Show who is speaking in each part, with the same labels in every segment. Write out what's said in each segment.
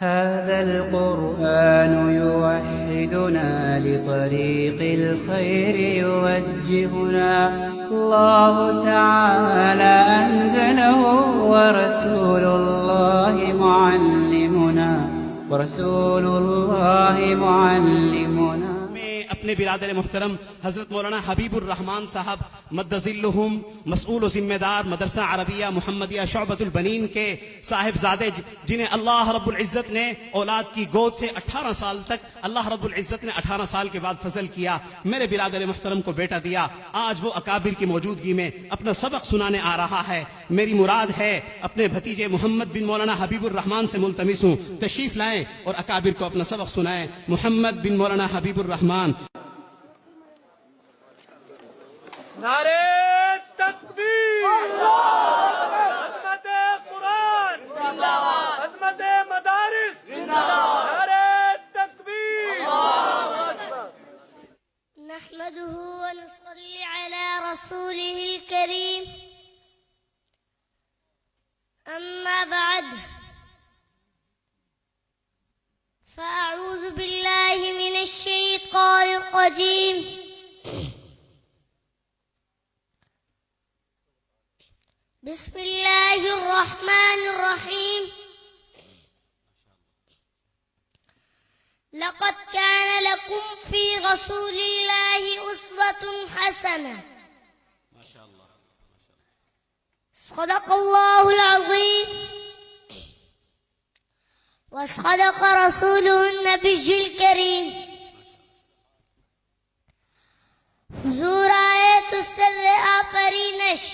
Speaker 1: هذا القرآن يوحدنا لطريق الخير يوجهنا الله تعالى أنزله ورسول الله معلمنا
Speaker 2: میں اپنے برادر محترم حضرت مولانا حبیب الرحمان صاحب مدظلہم مسئول و ذمہ دار مدرسہ عربیہ محمدیہ شعبۃ البنین کے صاحبزادے جنہیں اللہ رب العزت نے اولاد کی گود سے 18 سال تک اللہ رب العزت نے 18 سال کے بعد فضل کیا، میرے برادر محترم کو بیٹا دیا، آج وہ اکابر کی موجودگی میں اپنا سبق سنانے آ رہا ہے۔ میری مراد ہے اپنے بھتیجے محمد بن مولانا حبیب الرحمان سے ملتمس ہوں تشریف لائیں اور اکابر کو اپنا سبق سنائیں۔ محمد بن مولانا حبیب الرحمان۔
Speaker 3: نعرے تکبیر، عظمت قرآن، عظمت مدارس، نعرے تکبیر۔
Speaker 4: نحمده ونصلي على رسوله الكريم، أما بعد، فأعوذ بالله من الشيطان الرجيم، بسم الله الرحمن الرحيم۔ لقد كان لكم في رسول الله أسوة حسنة، صدق الله العظيم وصدق رسوله النبي الكريم۔ حضور آئے تو سر آفرینش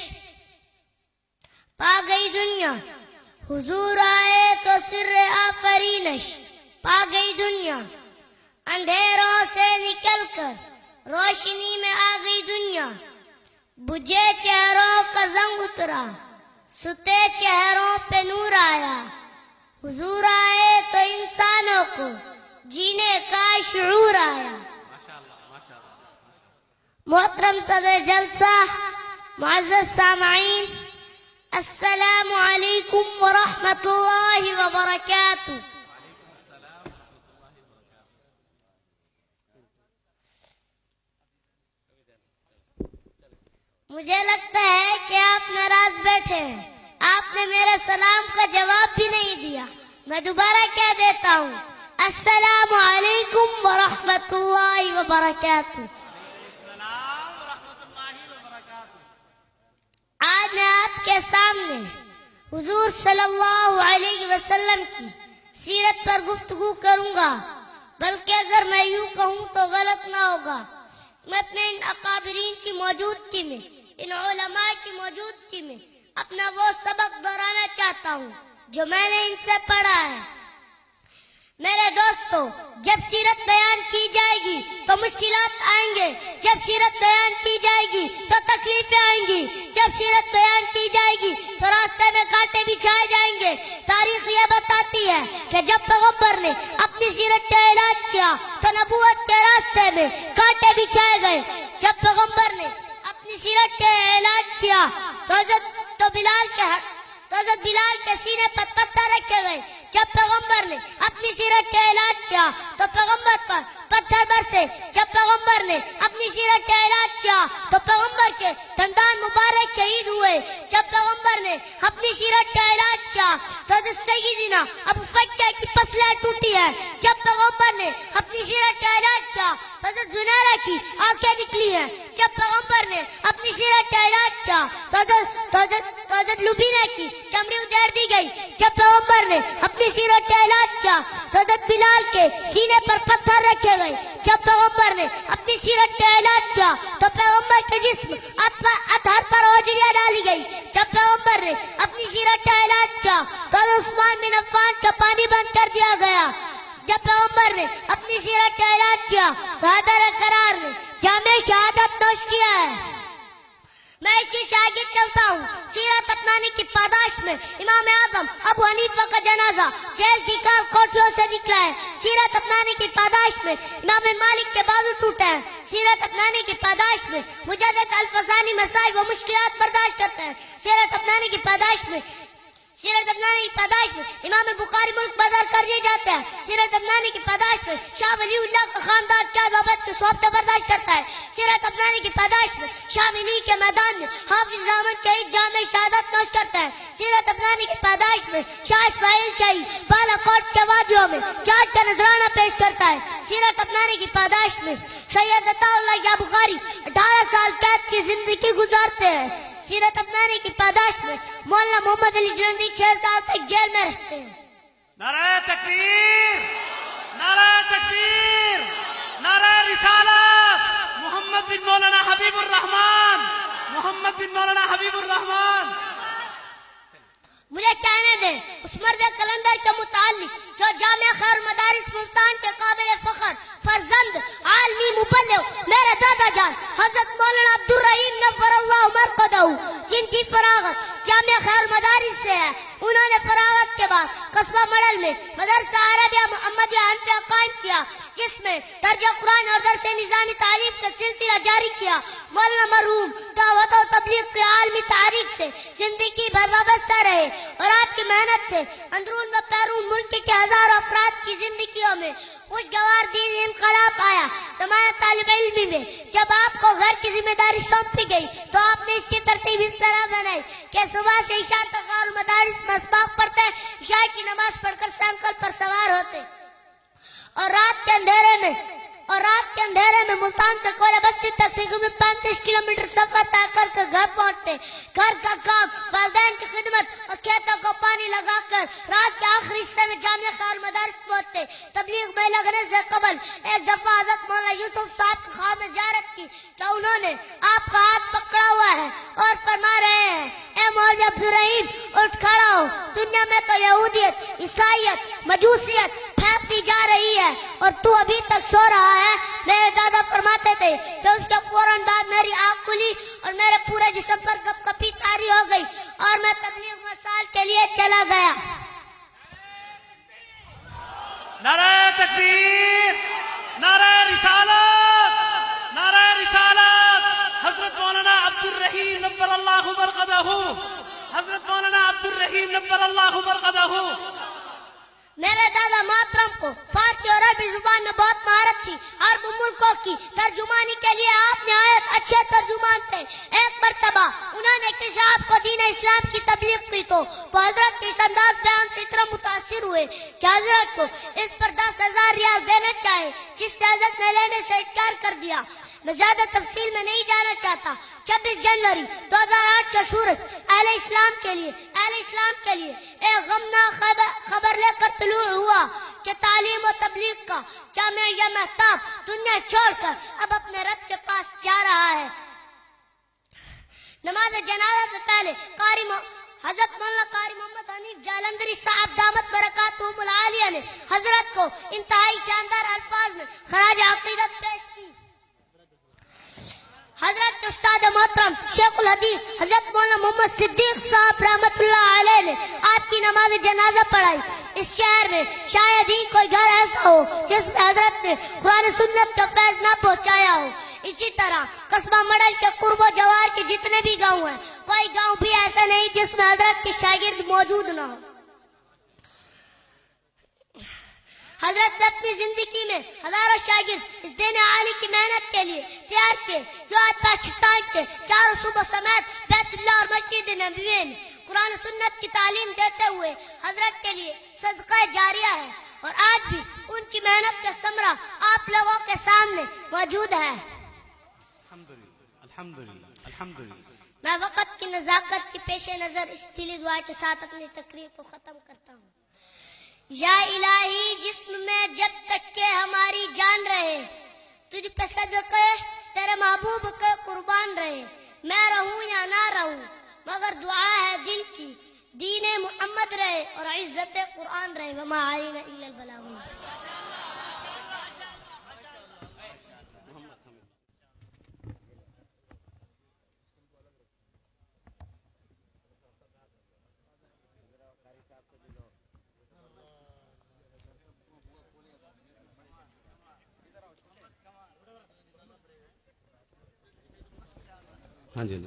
Speaker 4: پا گئی دنیا، حضور آئے تو سر آفرینش پا گئی دنیا، اندھیروں سے نکل کر روشنی میں آ گئی دنیا، بجھے چہروں کا زنگ اترا، ستے چہروں پہ نور آیا، حضور آئے تو انسانوں کو جینے کا شعور آیا۔ محترم صدر جلسہ، معزز سامعین، السلام علیکم ورحمۃ اللہ وبرکاتہ۔ مجھے لگتا ہے کہ آپ ناراض بیٹھے ہیں، آپ نے میرے سلام کا جواب بھی نہیں دیا، میں دوبارہ کہہ دیتا ہوں، السلام علیکم ورحمۃ اللہ وبرکاتہ۔ آج میں آپ کے سامنے حضور صلی اللہ علیہ وسلم کی سیرت پر گفتگو کروں گا، بلکہ اگر میں یوں کہوں تو غلط نہ ہوگا۔ میں اپنے ان اکابرین کی موجودگی میں، ان علماء کی موجودگی میں اپنا وہ سبق دہرانا چاہتا ہوں جو میں نے ان سے پڑھا ہے۔ میرے دوستو، جب سیرت بیان کی جائے گی تو مشکلات آئیں گے، جب سیرت بیان کی جائے گی تو تکلیفیں آئیں گی، جب سیرت بیان کی جائے گی تو راستے میں کانٹے بچھائے جائیں گے۔ تاریخ یہ بتاتی ہے کہ جب پیغمبر نے اپنی سیرت کا اعلان کیا تو نبوت کے راستے میں کانٹے بچھائے گئے۔ جب پیغمبر نے اپنی سیرت کا اعلان کیا تو حضرت بلال کے سینے پر پتھر رکھے گئے۔ جب پیغمبر نے اپنی سیرت کا اعلان کیا تو پیغمبر پر پتھر برسے۔ جب پیغمبر نے اپنی سیرت کا اعلان کیا تو پیغمبر کے دندان مبارک شہید ہوئے۔ جب پیغمبر نے اپنی سیرت کا اعلان کیا تو حضرت سیدنا ابو فکہ کی پسلیاں ٹوٹی ہے۔ جب پیغمبر نے اپنی سیرت کا اعلان کیا تو حضرت زنیرہ کی آنکھیں نکلی ہیں۔ جب پیغمبر نے اپنی سیرت کا اعلان کیا تو حضرت لبینہ کی چمڑی ادھیڑ دی گئی۔ جب پیغمبر نے اپنی سیرت کا اعلان کیا تو حضرت بلال کے سینے پر پتھر رکھے گئے۔ جب پیغمبر نے اپنی سیرت کا اعلان کیا تو پیغمبر کے جسم اطہر پر اوجڑیاں ڈالی گئی۔ جب پیغمبر نے اپنی سیرت کا اعلان کیا تو عثمان بن عفان کا پانی بند کر دیا گیا۔ جب پیغمبر نے اپنی سیرت کا اعلان کیا تو حیدر قرار نے جامع شہادت نوش کیا ہے۔ میں اسی سے آگے چلتا ہوں۔ سیرت اپنانے کی پاداش میں امام اعظم ابو حنیفہ کا جنازہ جیل کی کوٹھیوں سے نکلا ہے۔ سیرت اپنانے کی پاداش میں امام مالک کے بازو ٹوٹے ہیں۔ سیرت اپنانے کی پاداش میں مجدد الفسانی مسائل و مشکلات برداشت کرتے ہیں۔ سیرت اپنانے کی پاداش میں سیرت عدنانی کی پیدائش میں امام بخاری ملک بدر کر دیے جاتے ہیں. سیرت عدنانی کی پیدائش میں شاہ ولی اللہ کا خاندان کیا ضابط کے صحبت برداشت کرتا ہے. سیرت عدنانی کی پیدائش میں شاہ ولی کے میدان میں حافظ رحمت شہید جامع شہادت نوش کرتا ہے. سیرت عدنانی کی پیدائش میں شاہ اسماعیل شہید بالا کوٹ کے وادیوں میں جاج کا نذرانہ پیش کرتا ہے. سیرت عدنانی کی پیدائش میں سید عطا اللہ یا بخاری 18 سال قید کی زندگی گزارتے ہیں. سیرت عدنانی کی پیدائش میں مولانا محمد علی جلندی 6 سال تک جیل میں رہتے ہیں.
Speaker 2: نعرہ تکبیر، نعرہ تکبیر، نعرہ رسالت. محمد بن مولانا حبیب الرحمان، محمد بن مولانا حبیب الرحمان.
Speaker 4: مجھے کہنے دیں اس مرد کلندر کے متعلق جو جامعہ خیر مدارس ملتان کے قابل فخر فرزند عالمی مبلغ میرے دادا جان حضرت مولانا عبدالرحیم نور اللہ مرقدہ جن کی فراغت جامعہ خیر مدارس سے ہے. انہوں نے فراغت کے بعد قصبہ مڈل میں مدرسہ عربیہ محمدیہ حنفیہ قائم کیا جس میں درجہ قرآن اور درس نظامی تعلیم کا سلسلہ جاری کیا. مولانا مرحوم دعوت و تبلیغ کی عالمی تحریک سے زندگی بھر وابستہ رہے اور آپ کی محنت سے اندرون و بیرون ملک کے ہزاروں افراد کی زندگیوں میں خوشگوار دینی انقلاب آیا. سماعت طالب علمی میں جب آپ کو گھر کی ذمہ داری سونپی گئی تو آپ نے اس کی ترتیب اس طرح بنائی کہ صبح سے عشاء تک اور مدارس میں اسباق پڑھتے، عشاء کی نماز پڑھ کر سائیکل پر سوار ہوتے اور رات کے اندھیرے میں ملتان سے کوئلہ بستی تک تقریباً 35 کلومیٹر سفر طے کر کے گھر پہنچتے. گھر کا کام، والدین کی خدمت اور کھیتوں کو پانی لگا کر رات کے آخری حصے میں جامعہ خیر مدارس پہنچتے. تبلیغ میں لگنے سے قبل ایک دفعہ حضرت مولانا یوسف صاحب کی خواب میں زیارت کی تو انہوں نے آپ کا ہاتھ پکڑا ہوا ہے اور فرما رہے ہیں اے مولوی عبدالرحیم اٹھ کھڑا ہو. دنیا میں تو یہودیت، عیسائیت، مجوسیت پھیلتی جا رہی ہے اور تو ابھی تک سو رہا ہے. میرے دادا فرماتے تھے کہ اس کے فوراً بعد میری آنکھ کھلی اور میرے پورے جسم پر کپ کپی طاری ہو گئی اور میں تبلیغ مسائل کے لیے چلا گیا.
Speaker 2: نعرہ تکبیر، نعرہ رسالت، نعرہ رسالت. حضرت مولانا عبدالرحیم نور اللہ مرقدہ، حضرت مولانا عبدالرحیم نور اللہ مرقدہ.
Speaker 4: میرے دادا محترم کو فارسی اور عربی زبان میں بہت مہارت تھی. عرب ملکوں کی ترجمانی کے لیے آپ نہایت اچھے ترجمان تھے. ایک مرتبہ انہوں نے کسی آپ کو دین اسلام کی تبلیغ کی تو وہ حضرت کے اس انداز بیان سے اتنا متاثر ہوئے کہ حضرت کو اس پر 10,000 ریال دینا چاہے جس سے حضرت نے لینے سے انکار کر دیا. میں زیادہ تفصیل میں نہیں جانا چاہتا. 26 جنوری 2008 کا سورج اہل اسلام کے لیے ایک غمناک خبر لے کر طلوع ہوا کہ تعلیم و تبلیغ کا جامعہ مہتاب دنیا چھوڑ کر اب اپنے رب کے پاس جا رہا ہے. نماز جنازہ سے پہلے حضرت مولانا قاری محمد حنیف جالندری صاحب دامت برکاتہم العالیہ نے حضرت کو انتہائی شاندار الفاظ میں خراج عقیدت پیش کی. حضرت کے استاد محترم شیخ الحدیث حضرت مولانا محمد صدیق صاحب رحمت اللہ علیہ نے آپ کی نماز جنازہ پڑھائی. اس شہر میں شاید ہی کوئی گھر ایسا ہو جس میں حضرت نے قرآن سنت کا فیض نہ پہنچایا ہو. اسی طرح قصبہ مڈل کے قرب و جوار کے جتنے بھی گاؤں ہیں کوئی گاؤں بھی ایسا نہیں جس میں حضرت کے شاگرد موجود نہ ہو. حضرت نے اپنی زندگی میں ہزاروں شاگرد اس دین عالی کی محنت کے لیے تیار کیے جو آج پاکستان کے چاروں صوبوں سمیت بیت اللہ اور مسجد نبوی میں قرآن سنت کی تعلیم دیتے ہوئے حضرت کے لیے صدقہ جاریہ ہے اور آج بھی ان کی محنت کا ثمرہ آپ لوگوں کے سامنے موجود ہے. میں وقت کی نزاکت کی پیش نظر اس دلی دعا کے ساتھ اپنی تقریر کو ختم کرتا ہوں. یا الہی جسم میں جب تک کہ ہماری جان رہے تجھ پہ صدقے تیرے محبوب کے قربان رہے. میں رہوں یا نہ رہوں مگر دعا ہے دل کی دین محمد رہے اور عزت قرآن رہے. وما علینا الا البلاغ.
Speaker 2: ہاں جی.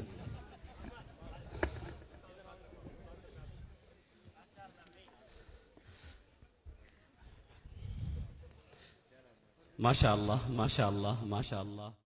Speaker 2: ماشاء اللہ ماشاء اللہ ماشاء اللہ.